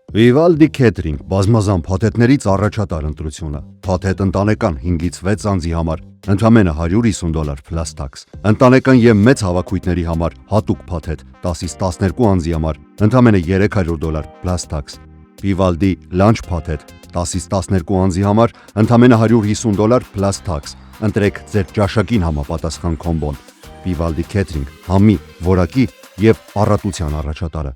Vivaldi Catering բազմազան փաթեթներից առաջատար ընտրությունը, փաթեթ ընտանեկան 5-ից 6 անձի համար, ընդամենը $150 plus tax, ընտանեկան և մեծ հավաքույթների համար հատուկ փաթեթ 10-ից 12 անձի համար, ընդամենը $300 plus tax, Vivaldi Lunch փաթեթ 10-ից 12 անձի համար, ընդամենը $150 plus tax, ընտրեք ձեր ճաշակին համապատասխան կոմբոն, Vivaldi Catering, համի, որակի և առատության առաջատարը։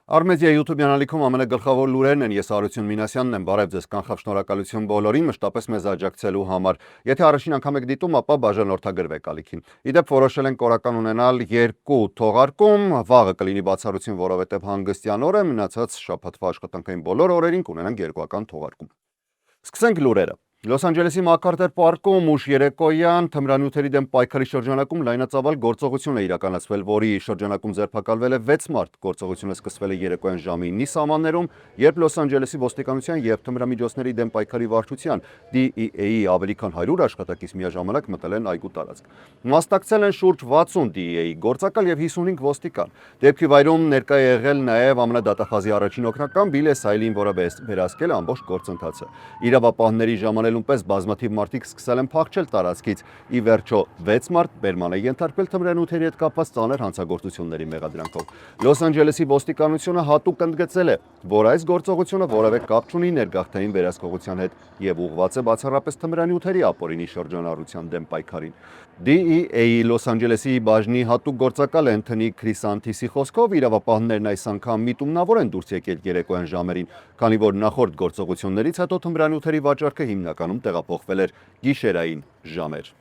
Armezia YouTube-յան ալիքում ամենագլխավոր լուրերն են, ես Արություն Մինասյանն եմ, բարև ձեզ, կանխավ շնորհակալություն բոլորին, մշտապես մեզ աջակցելու համար։ Եթե առաջին անգամ եք դիտում, ապա բաժանորդագրվեք ալիքին։ Իդեպ որոշել ենք օրական ունենալ 2 թողարկում, վաղը կլինի բացառություն, որովհետև հանգստյան օր է, մնացած շաբաթվա աշխատանքային բոլոր օրերին կունենանք երկուական թողարկում։ Սկսենք լուրերը։ Լոս Անջելեսի Մակարթեր պարկում ուշ երեկոյան թմրանյութերի դեմ պայքարի շրջանակում լայնածավալ գործողություն է իրականացվել, որի շրջանակում ձերբակալվել է 6 մարդ։ Գործողությունը սկսվել է երեկոյան ժամի 9-ի սահմաններում, երբ Լոս Անջելեսի ոստիկանության և թմրամիջոցների դեմ պայքարի վարչության DEA-ի ավելի քան 100 աշխատակից միաժամանակ մտել են այգու տարածք։ Մասնակցել են շուրջ 60 DEA գործակալ և 55 ոստիկան։ Դեպքի վայրում ներկա է եղել նաև ԱՄՆ-դատախազի առաջին օգնական Բիլ Էսայլին, որը վերահսկել է ամբողջ գործընթացը։ Իրավապահների ժամանելուն պես բազմաթիվ մարդիկ սկսել են փախչել տարածքից։ Ի վերջո 6 մարդ բերման է ենթարկվել թմրանյութերի հետ կապված ծանր հանցագործությունների մեղադրանքով։ Լոս Անջելեսի ոստիկանությունը հատուկ ընդգծել է, որ այս գործողությունը որևէ կապ չունի ներգաղթային վերահսկողության հետ և ուղղված է բացառապես թմրանյութերի ապօրինի շրջանառության դեմ պայքարին։ DEA-ի Լոս Անջելեսի բաժնի հատուկ գործակալ Էնթոնի Քրիսանթիսի խոսքով իրավապահներն այս անգամ միտումնավոր են դուրս եկել երեկոյան ժամերին, քանի որ նախորդ գործողություններից հետո թմրանյութերի վաճառքը հիմնականում տեղափոխվել էր գիշերային ժամեր։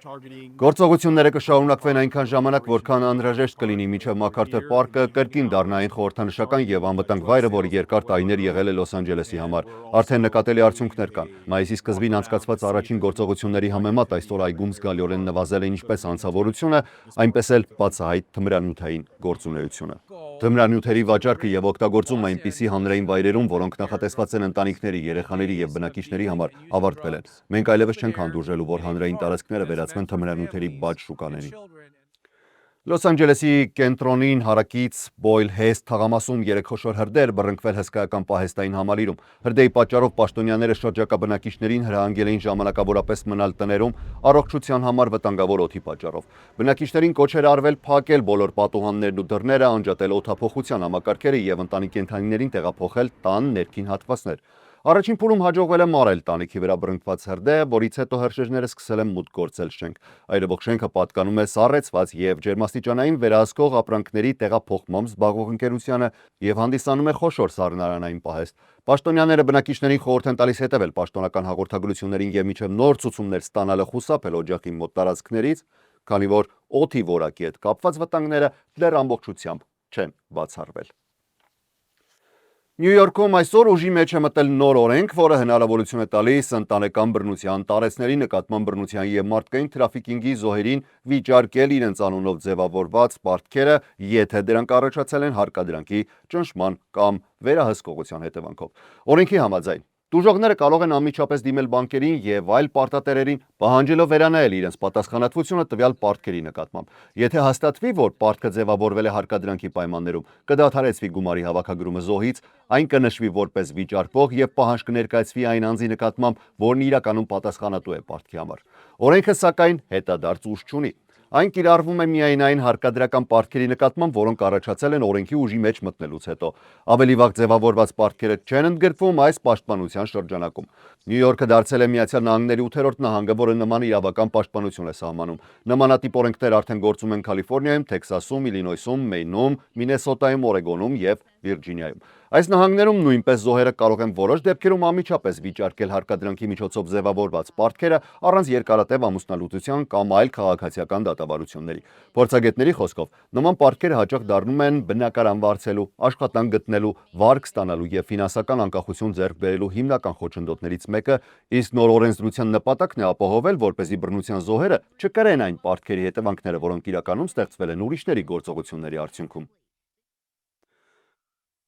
Գործողությունները կշարունակվեն այնքան ժամանակ, որքան անհրաժեշտ կլինի, մինչև Մակարթեր պարկը կրկին դառնա այն խորհրդանշական և անվտանգ վայրը, որ երկար տարիներ եղել է Լոս Անջելեսի համար։ Արդեն նկատելի արդյունքներ կան։ Մայիսի սկզբին անցկացված առաջին գործողությունների համեմատ այսօր այգում զգալիորեն նվազել է ինչպես անձավորությունը, այնպես էլ բացահայտ թմրանյութային գործունեությունը։ Թմրանյութերի վաճառքը և օգտագործումը այնպիսի հանրային վայրերում, որոնք նախատեսված են ընտանիքների, երեխաների և բնակիչների համար, ավարտվել են։ Մենք այլևս չենք հանդուրժելու, որ հանրային տարածքները վերածվեն թմրանյութերի բաճ շուկաների։ Լոս Անջելեսի կենտրոնին հարակից Բոյլ Հեսթ թաղամասում 3 խոշոր հրդեհ բռնկվել հսկայական պահեստային համալիրում։ Հրդեհի պատճառով պաշտոնյաները շրջակա բնակիչներին հրահանգել էին ժամանակավորապես մնալ տներում առողջության համար վտանգավոր օդի պատճառով։ Բնակիչներին կոչ էր արվել փակել բոլոր պատուհաններն ու դռները, անջատել օդափոխության համակարգերը և ընտանի կենդանիներին տեղափոխել տան ներքին հատվածներ։ Առաջին փուլում հաջողվել է մարել տանիքի վրա բռնկված հրդեհը, որից հետո հրշեջները սկսել են մուտք գործել շենք։ Այրվող շենքը պատկանում է սառեցված և ջերմաստիճանային վերահսկող ապրանքների տեղափոխմամբ զբաղվող ընկերությանը և հանդիսանում է խոշոր սառնարանային պահեստ։ Պաշտոնյաները բնակիչներին խորհուրդ են տալիս հետևել պաշտոնական հաղորդագրություններին և մինչև նոր ցուցումներ ստանալը խուսափել օջախի մոտ տարածքներից, քանի որ օդի որակի հետ կապված վտանգները դեռ ամբողջությամբ չեն բացառվել։ Նյու Յորքում այսօր ուժի մեջ է մտել նոր օրենք, որը հնարավորություն է տալիս ընտանեկան բռնության տարեցների նկատմամբ բռնության և մարդկային թրաֆիքինգի զոհերին վիճարկել իրենց անունով ձևավորված պարտքերը, եթե դրանք առաջացել են հարկադրանքի ճնշման կամ վերահսկողության հետևանքով։ Օրենքի համաձայն տուժողները կարող են անմիջապես դիմել բանկերին և այլ պարտատերերին, պահանջելով վերանայել իրենց պատասխանատվությունը տվյալ պարտքերի նկատմամբ։ Եթե հաստատվի, որ պարտքը ձևավորվել է հարկադրանքի պայմաններում, կդադարեցվի գումարի հավաքագրումը զոհից, այն կնշվի որպես վիճարկվող և պահանջ կներկայացվի այն անձի նկատմամբ, որն իրականում պատասխանատու է պարտքի համար։ Օրենքը, սակայն, հետադարձ ուժ չունի։ Այն կիրառվում է միայն այն հարկադրական պարտքերի նկատմամբ, որոնք առաջացել են օրենքի ուժի մեջ մտնելուց հետո։ Ավելի վաղ ձևավորված պարտքերը չեն ընդգրկվում այս պաշտպանության շրջանակում։ Նյու Յորքը դարձել է Միացյալ Նահանգների 8-րդ նահանգը, որը նման իրավական պաշտպանություն է սահմանում։ Նմանատիպ օրենքներ արդեն գործում են Կալիֆոռնիայում, Թեքսասում, Իլինոյսում, Մեյնում, Մինեսոտայում, Օրեգոնում և Վիրջինիայում։ Այս նահանգներում նույնպես զոհերը կարող են որոշ դեպքերում անմիջապես վիճարկել հարկադրանքի միջոցով ձևավորված պարտքերը առանց երկարատև ամուսնալուծության կամ այլ քաղաքացիական դատավարությունների։ Փորձագետների խոսքով, նման պարտքերը հաճախ դառնում են բնակարան վարձելու, աշխատանք գտնելու, վարկ ստանալու և ֆինանսական անկախություն ձեռք բերելու հիմնական խոչընդոտներից մեկը, իսկ նոր օրենսդրության նպատակն է ապահովել, որպեսզի բռնության զոհերը չկրեն այն պարտքերի հետևանքները, որոնք իրականում ստեղծվել են ուրիշների գործողությունների արդյունքում։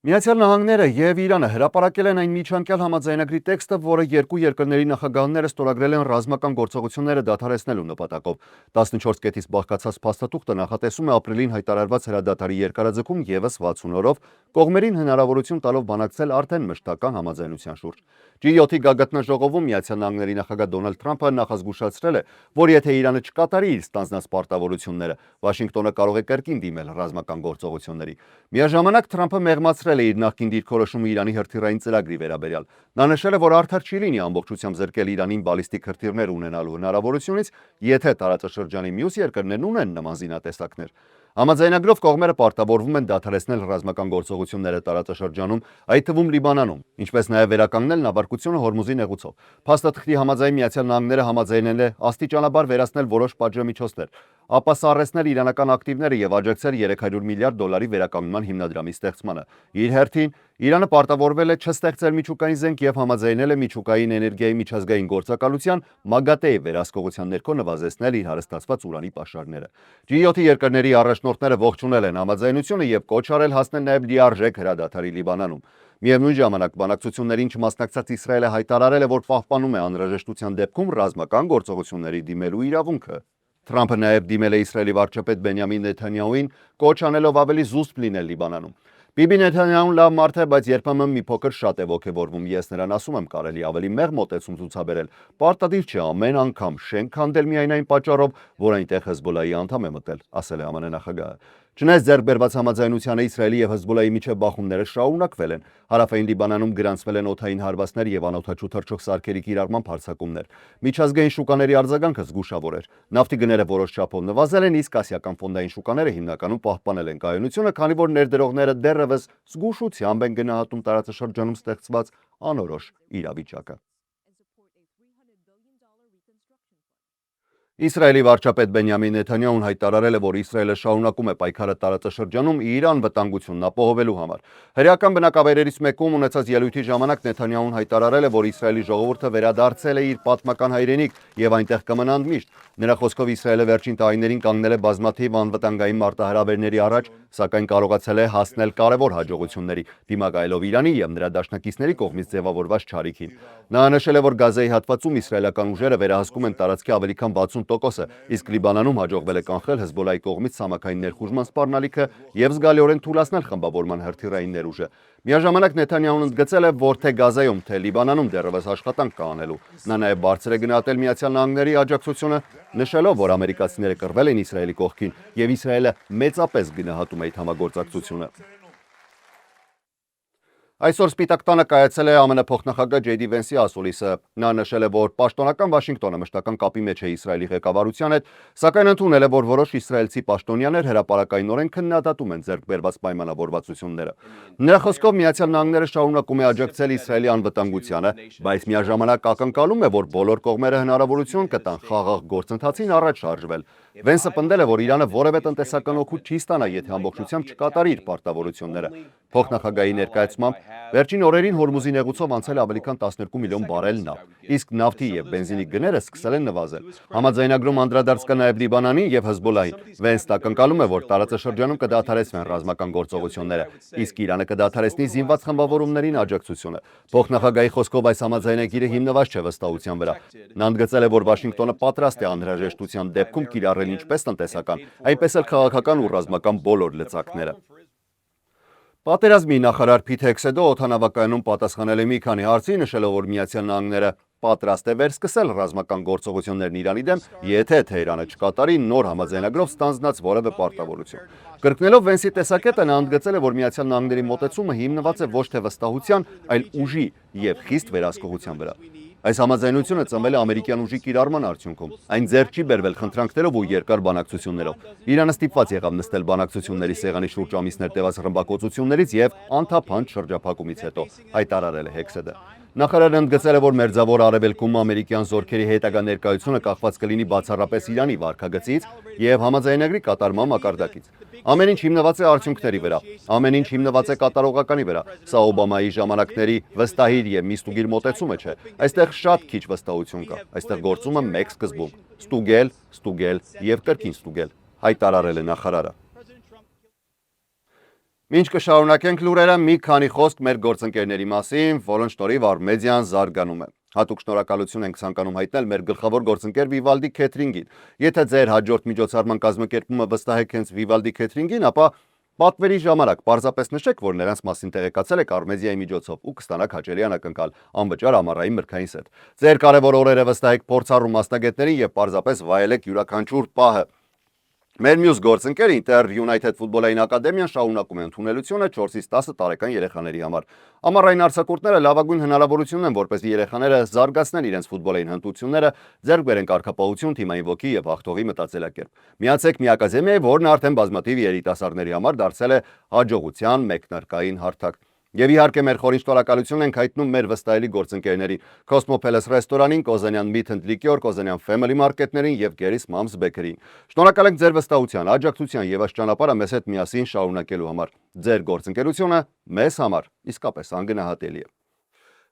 Միացյալ Նահանգները եւ Իրանը հրապարակել են այն միջանկյալ համաձայնագրի տեքստը, որը երկու երկրների նախագահները ստորագրել են ռազմական գործողությունները դադարեցնելու նպատակով։ 14 կետից բաղկացած փաստաթուղթը նախատեսում է ապրիլին հայտարարված հրադադարի երկարաձգում եւս 60 օրով, կողմերին հնարավորություն տալով բանակցել արդեն մշտական համաձայնության շուրջ։ G7-ի գագաթնաժողովում Միացյալ Նահանգների նախագահ Դոնալդ Թրամփը նախազգուշացրել է, որ եթե Իրանը չկատարի իր ստանձնած պարտավորությունները, Վաշինգտոնը կարող է կրկին դիմել ռազմական գործողությունների։ Միաժամանակ Թրամփը մեղմացրել է իր նախկին դիրքորոշումը Իրանի հրթիռային ծրագրի վերաբերյալ։ Նա նշել է, որ արդար չի լինի ամբողջությամբ զրկել Իրանին բալիստիկ հրթիռներ ունենալու հնարավորությունից, եթե տարածաշրջանի մյուս երկրներն ունեն նման զինատեսակներ։ Համաձայնագրով կողմերը պարտավորվում են դադարեցնել ռազմական գործողությունները տարածաշրջանում, այդ թվում Լիբանանում, ինչպես նաև վերականգնել նավարկությունը Հորմուզի նեղուցով։ Փաստաթղթի համաձայն Միացյալ Նահանգները համաձայնել է աստիճանաբար վերացնել որոշ պատժամիջոցներ, ապա սառեցնել իրանական ակտիվները եւ աջակցել 300 միլիարդ դոլարի վերականգնման հիմնադրամի ստեղծմանը։ Իր հերթին Իրանը պարտավորվել է չստեղծել միջուկային զենք եւ համաձայնել է միջուկային էներգիայի միջազգային գործակալության ՄԱԳԱՏԷ-ի վերահսկողության ներքո նվազեցնել իր հարստացված ուրանի պաշարները։ G7-ի երկրների առաջնորդները ողջունել են համաձայնությունը եւ կոչ արել հասնել նաեւ լիարժեք հրադադարի Լիբանանում։ Միևնույն ժամանակ բանակցություններին չմասնակցած Իսրայելը հայտարարել է, որ պահպանում է անհրաժեշտության դեպքում ռազմական գործողությունների դիմելու իրավունքը։ Թրամփը նաև դիմել է Իսրայելի վարչապետ Բենյամին Նեթանյահուին, կոչ անելով ավելի զուսպ լինել Լիբանանում։ Բիբի Նեթանյահուն լավ մարդ է, բայց երբեմն մի փոքր շատ է ոգևորվում։ Ես նրան ասում եմ, կարելի ավելի մեղ մոտեցում ցուցաբերել։ Պարտադիր չէ ամեն անգամ շենք քանդել միայն այն պատճառով, որ այնտեղ Հեզբոլայի անդամ է մտել, ասել է ԱՄՆ նախագահը։ Չնայած ձեռք բերված համաձայնությանը Իսրայելի եւ Հեզբոլայի միջև բախումները շարունակվել են։ Հարավային Լիբանանում գրանցվել են օդային հարվածներ եւ անօդաչու թռչող սարքերի կիրառման հարձակումներ։ Միջազգային շուկաների արձագանքը զգուշավոր էր։ Նավթի գները որոշ չափով նվազել են, իսկ ասիական ֆոնդային շուկաները հիմնականում պահպանել են կայունությունը, քանի որ ներդրողները դեռևս զգուշությամբ են գնահատում տարածաշրջանում ստեղծված անորոշ իրավիճակը։ Իսրայելի վարչապետ Բենյամին Նեթանյահուն հայտարարել է, որ Իսրայելը շարունակում է պայքարը տարածաշրջանում իր անվտանգությունն ապահովելու համար։ Հրեական բնակավայրերից մեկում ունեցած ելույթի ժամանակ Նեթանյահուն հայտարարել է, որ Իսրայելի ժողովուրդը վերադարձել է իր պատմական հայրենիք եւ այնտեղ կմնա ընդմիշտ։ Նրա խոսքով Իսրայելը վերջին տարիներին կանգնել է բազմաթիվ անվտանգային մարտահրավերների առաջ, սակայն կարողացել է հասնել կարևոր հաջողությունների, դիմակայելով Իրանի եւ նրա դաշնակիցների կողմից ձևավորված չարիքին։ Նա նշել է, որ Գազայի հատվածում իսրայելական ուժերը վերահսկում են տարածքի ավելի քան 60%-ը, իսկ Լիբանանում հաջողվել է կանխել Հեզբոլայի կողմից ցամաքային ներխուժման սպառնալիքը եւ զգալիորեն թուլացնել խմբավորման հրթիռային ներուժը։ Միաժամանակ Նեթանյահուն ընդգծել է, որ թե Գազայում, թե Լիբանանում դեռևս աշխատանք կա անելու։ Նա նաև բարձր է գնահատել Միացյալ Նահանգների աջակցությունը, նշելով, որ ամերիկացիները կռվել են Իսրայելի կողքին եւ Իսրայելը մեծապես գնահատում է այդ համագործակցությունը։ Այսօր Սպիտակ տանը կայացել է ԱՄՆ փոխնախագահ Ջեյ Դի Վենսի ասուլիսը։ Նա նշել է, որ պաշտոնական Վաշինգտոնը մշտական կապի մեջ է Իսրայելի ղեկավարության հետ, սակայն ընդունել է, որ որոշ իսրայելցի պաշտոնյաներ հրապարակայնորեն քննադատում են ձեռք բերված պայմանավորվածությունները։ Նրա խոսքով Միացյալ Նահանգները շարունակում է աջակցել Իսրայելի անվտանգությանը, բայց միաժամանակ ակնկալում է, որ բոլոր կողմերը հնարավորություն կտան խաղաղ գործընթացին առաջ շարժվել։ Վենսը պնդել է, որ Իրանը որևէ տնտեսական օգուտ չի ստանա, եթե ամբողջությամբ չկատարի իր պարտավորությունները։ Փոխնախագահի ներկայացմամբ վերջին օրերին Հորմուզի նեղուցով անցել է ավելի քան 12 միլիոն բարել նավթ, իսկ նավթի եւ բենզինի գները սկսել են նվազել։ Համաձայնագրում անդրադարձ կա նաեւ Լիբանանին եւ Հեզբոլային։ Վենսն ակնկալում է, որ տարածաշրջանում կդադարեցվեն ռազմական գործողությունները, իսկ Իրանը կդադարեցնի զինված խմբավորումներին աջակցությունը։ Փոխնախագահի խոսքով այս համաձայնագիրը հիմնված չէ վստահության վրա։ Նա ընդգծել է, որ Վաշինգտոնը պատրաստ է անհրաժեշտության դեպքում կիրառել ինչպես տնտեսական, այնպես էլ քաղաքական ու ռազմական բոլոր լծակները։ Պատերազմի նախարար Փիթ Հեքսեդը օդանավակայանում պատասխանել է մի քանի հարցի, նշելով, որ Միացյալ Նահանգները պատրաստ է վերսկսել ռազմական գործողություններն Իրանի դեմ, եթե Թեհրանը չկատարի նոր համաձայնագրով ստանձնած որևէ պարտավորություն։ Կրկնելով Վենսի տեսակետը, նա ընդգծել է, որ Միացյալ Նահանգների մոտեցումը հիմնված է ոչ թե վստահության, այլ ուժի եւ խիստ վերահսկողության վրա։ Այս համաձայնությունը ծնվել է ամերիկյան ուժի կիրառման արդյունքում։ Այն ձեռք չի բերվել խնդրանքներով ու երկար բանակցություններով։ Իրանը ստիպված եղավ նստել բանակցությունների սեղանի շուրջ ամիսներ տևած ռմբակոծություններից եւ անթափանց շրջափակումից հետո, հայտարարել է Հեքսեդը։ Նախարարը ընդգծել է, որ Մերձավոր Արևելքում ամերիկյան զորքերի հետագա ներկայությունը կախված կլինի բացառապես Իրանի վարքագծից եւ համաձայնագրի կատարման մակարդակից։ Ամեն ինչ հիմնված է արդյունքների վրա, ամեն ինչ հիմնված է կատարողականի վրա։ Սա Օբամայի ժամանակների վստահիր եւ միստուգիր մոտեցումը չէ։ Այստեղ շատ քիչ վստահություն կա։ Այստեղ գործում է մեկ սկզբունք՝ ստուգել, ստուգել եւ կրկին ստուգել, հայտարարել է նախարարը։ Մինչ կշարունակենք լուրերը, մի քանի խոսք մեր գործընկերների մասին, որոնց շնորհիվ Արմեդիան զարգանում է։ Հատուկ շնորհակալություն ենք ցանկանում հայտնել մեր գլխավոր գործընկեր Vivaldi Catering-ին։ Եթե ձեր հաջորդ միջոցառման կազմակերպումը վստահեք հենց Vivaldi Catering-ին, ապա պատվերի ժամանակ պարզապես նշեք, որ նրանց մասին տեղեկացել եք Արմեդիայի միջոցով ու կստանաք հաճելի անակնկալ անվճար ամառային մրգային սեթ։ Ձեր կարևոր օրերը վստահեք փորձառու մասնագետներին եւ պարզապես վայելեք յուրաքանչյուր պահը։ Մեր մյուս գործընկեր Inter United ֆուտբոլային ակադեմիան շարունակում է ընդունելությունը 4-ից 10 տարեկան երեխաների համար։ Ամառային արձակուրդները լավագույն հնարավորությունն են, որպեսզի երեխաները զարգացնեն իրենց ֆուտբոլային հմտությունները, ձեռք բերեն կարգապահություն, թիմային ոգի եւ հաղթողի մտածելակերպ։ Միացեք մի ակադեմիայի, որն արդեն բազմաթիվ երիտասարդների համար դարձել է հաջողության մեկնարկային հարթակ։ Եվ իհարկե մեր խորին շնորհակալություն ենք հայտնում մեր վստահելի գործընկերներին Cosmo Palace ռեստորանին, Կոզանյան Meat and Liquor, Կոզանյան Family Market-ներին եւ Gerry's Moms Bakery-ին։ Շնորհակալ ենք ձեր վստահության, աջակցության եւ այս ճանապարհը մեզ հետ միասին շարունակելու համար։ Ձեր գործընկերությունը մեզ համար իսկապես անգնահատելի է։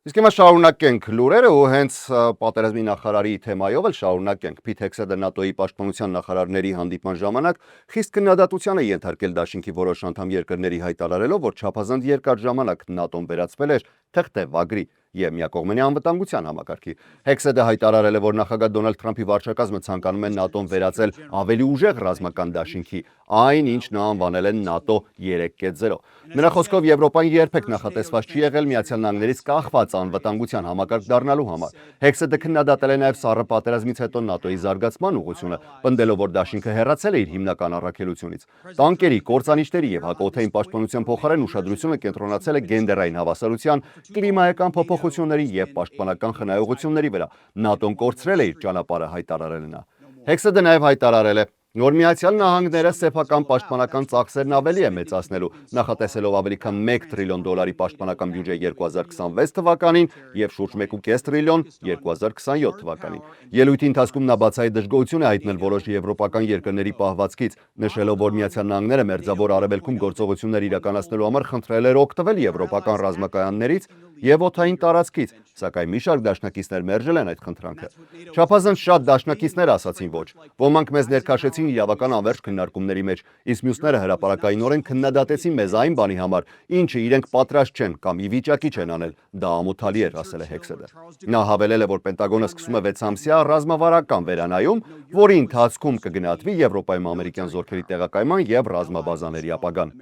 Իսկ հիմա շարունակենք լուրերը ու հենց պատերազմի նախարարի թեմայով էլ շարունակենք։ Փիթ Հեքսեդը ՆԱՏՕ-ի պաշտպանության նախարարների հանդիպման ժամանակ խիստ քննադատության է ենթարկել դաշինքի որոշ անդամ երկրների հայտարարելով, որ չափազանց երկար ժամանակ ՆԱՏՕ-ն վերածվել էր թղթե-վագրի եւ միակողմանի անվտանգության համակարգի։ Հեքսեդը հայտարարել է, որ նախագահ Դոնալդ Թրամփի վարչակազմը ցանկանում է ՆԱՏՕ-ն վերածել ավելի ուժեղ ռազմական դաշինքի, այն ինչ նա անվանել է ՆԱՏՕ 3.0։ Նրա խոսքով Եվրոպան երբեք նախատեսված չի եղել Միացյալ Նահանգներից կախված անվտանգության համակարգ դառնալու համար։ Հեքսեդը քննադատել է նաև սառը պատերազմից հետո ՆԱՏՕ-ի զարգացման ուղղությունը, պնդելով, որ դաշինքը հեռացել է իր հիմնական առաքելությունից։ Տանկերի, կործանիչների եւ հակօդային պաշտպանության փոխարեն ուշադրությունը կենտրոնացել է գենդերային հավասարության, կլիմայական փոփոխությունների եւ պաշտպանական խնայողությունների վրա։ ՆԱՏՕ-ն կորցրել է իր ճանապարհը, հայտարարել է նա։ Հեքսեդը նաև հայտարարել է, որ Միացյալ Նահանգները սեփական պաշտպանական ծախսերն ավելի է մեծացնելու, նախատեսելով ավելի քան $1 տրիլիոն պաշտպանական բյուջե 2026 թվականին եւ շուրջ 1.5 տրիլիոն 2027 թվականին։ Ելույթի ընթացքում նա բացահայտ դժգոհություն է հայտնել որոշ եվրոպական երկրների պահվածքից, նշելով, որ Միացյալ Նահանգները Մերձավոր Արևելքում գործողություններ իրականացնելու համար խնդրել էր օգտվել եվրոպական ռազմակայաններից եւ օդային տարածքից, սակայն մի շարք դաշնակիցներ մերժել են այդ խնդրանքը։ Չափազանց շատ դաշնակիցներ ասացին ոչ։ Ոմանք մեզ ներքաշեցին իրավական անվերջ քննարկումների մեջ, իսկ մյուսները հրապարակայինորեն քննադատեցին մեզ այն բանի համար, ինչը իրենք պատրաստ չեն կամ ի վիճակի չեն անել։ Դա ամոթալի էր, ասել է Հեքսեդը։ Նա հավելել է, որ Պենտագոնը սկսում է 6-ամսյա ռազմավարական վերանայում, որի ընթացքում կգնահատվի Եվրոպայում ամերիկյան զորքերի տեղակայման եւ ռազմաբազաների ապագան։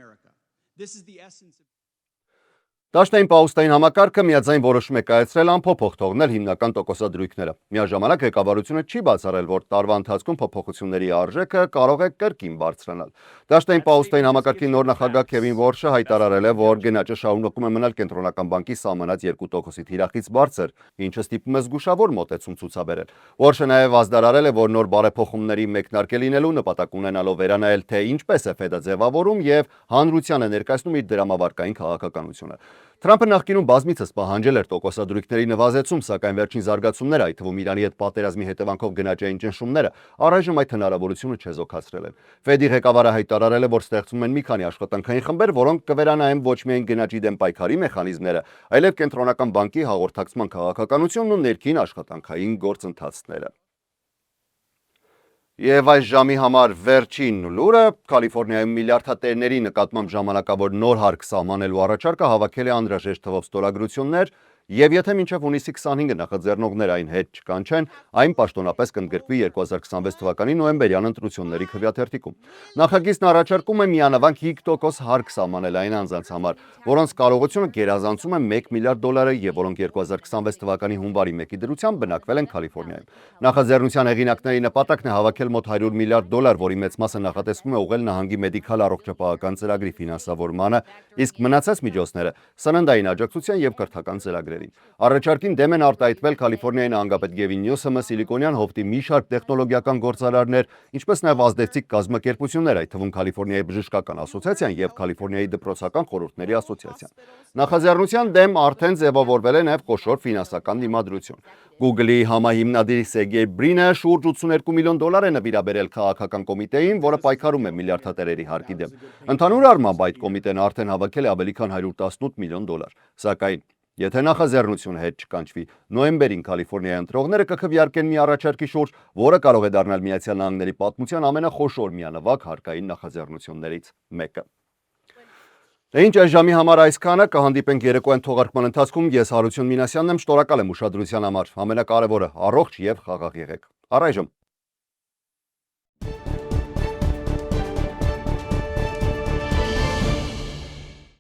Դաշնային պահուստային համակարգը միաձայն որոշում է կայացրել անփոփոխ թողնել հիմնական տոկոսադրույքները։ Միաժամանակ ղեկավարությունը չի բացառել, որ տարվա ընթացքում փոփոխությունների արժեքը կարող է կրկին բարձրանալ։ Դաշնային պահուստային համակարգի նոր նախագահ Քևին Վորշը հայտարարել է, որ գնաճը շարունակում է մնալ կենտրոնական բանկի սահմանած 2%-ի թիրախից բարձր, ինչը ստիպում է զգուշավոր մոտեցում ցուցաբերել։ Վորշը նաև ազդարարել է, որ նոր բարեփոխումների մեկնարկ է լինելու նպատակ ունենալով վերանայել, թե ինչպես է ՖԵԴ-ը ձևավորում եւ հանրությանը ներկայացնում իր դրամավարկային քաղաքականությունը։ Թրամփը նախկինում բազմիցս պահանջել էր տոկոսադրույքների նվազեցում, սակայն վերջին զարգացումները, այդ թվում Իրանի հետ պատերազմի հետևանքով գնաճային ճնշումները, առայժմ այդ հնարավորությունը չեզոքացրել են։ ՖԵԴ-ի ղեկավարը հայտարարել է, որ ստեղծվում են մի քանի աշխատանքային խմբեր, որոնք կվերանայեն ոչ միայն գնաճի դեմ պայքարի մեխանիզմները, այլև կենտրոնական բանկի հաղորդակցման քաղաքականությունն ու ներքին աշխատանքային գործընթացները։ Եվ այս ժամի համար վերջին լուրը Կալիֆոռնիայում միլիարդատերների նկատմամբ ժամանակավոր նոր հարկ սահմանելու առաջարկը հավաքել է անհրաժեշտ թվով ստորագրություններ, եւ եթե մինչև հունիսի 25-ը նախաձեռնողները այն հետ չկանչեն, այն պաշտոնապես կընդգրկվի 2026 թվականի նոյեմբերյան ընտրությունների քվեաթերթիկում։ Նախագիծն առաջարկում է միանավանք 5% հարկ սահմանել այն անձանց համար, որոնց կարողությունը գերազանցում է $1 միլիարդ եւ որոնք 2026 թվականի հունվարի 1-ի դրությամբ բնակվել են Կալիֆոռնիայում։ Նախաձեռնության հեղինակների նպատակն է հավաքել մոտ $100 միլիարդ, որի մեծ մասը նախատեսվում է ուղղել նահանգի մեդիկալ առողջապահական ծրագրի ֆինանսավորմանը, իսկ մնացած միջոցները սննդային աջակցության եւ կրթական ծրագրերին։ Առաջարկին դեմ են արտահայտվել Կալիֆոռնիայի նահանգապետ Գևին Նյուսոմը, Սիլիկոնյան հովտի մի շարք տեխնոլոգիական գործարարներ, ինչպես նաև ազդեցիկ կազմակերպություններ, այդ թվում Կալիֆոռնիայի բժշկական ասոցիացիան եւ Կալիֆոռնիայի դպրոցական խորհուրդների ասոցիացիան։ Նախաձեռնության դեմ արդեն ձևավորվել է նաև խոշոր ֆինանսական դիմադրություն։ Google-ի համահիմնադիր Սերգեյ Բրինը շուրջ $82 միլիոն է նվիրաբերել քաղաքական կոմիտեին, որը պայքարում է միլիարդատերերի հարկի դեմ։ Ընդհանուր առմամբ այդ կոմիտեն արդեն հավաքել է ավելի քան $118 միլիոն։ Սակայն եթե նախաձեռնությունը հետ չկանչվի, նոյեմբերին Կալիֆոռնիայի ընտրողները կքվեարկեն մի առաջարկի շուրջ, որը կարող է դառնալ Միացյալ Նահանգների պատմության ամենախոշոր միանվագ հարկային նախաձեռնություններից մեկը։ Դե ինչ այս ժամի համար այսքանը, կհանդիպենք երեկոյան թողարկման ընթացքում, ես Հարություն Մինասյանն եմ, շնորհակալ եմ ուշադրության համար, ամենակարևորը առողջ եւ խաղաղ եղեք։ Առայժմ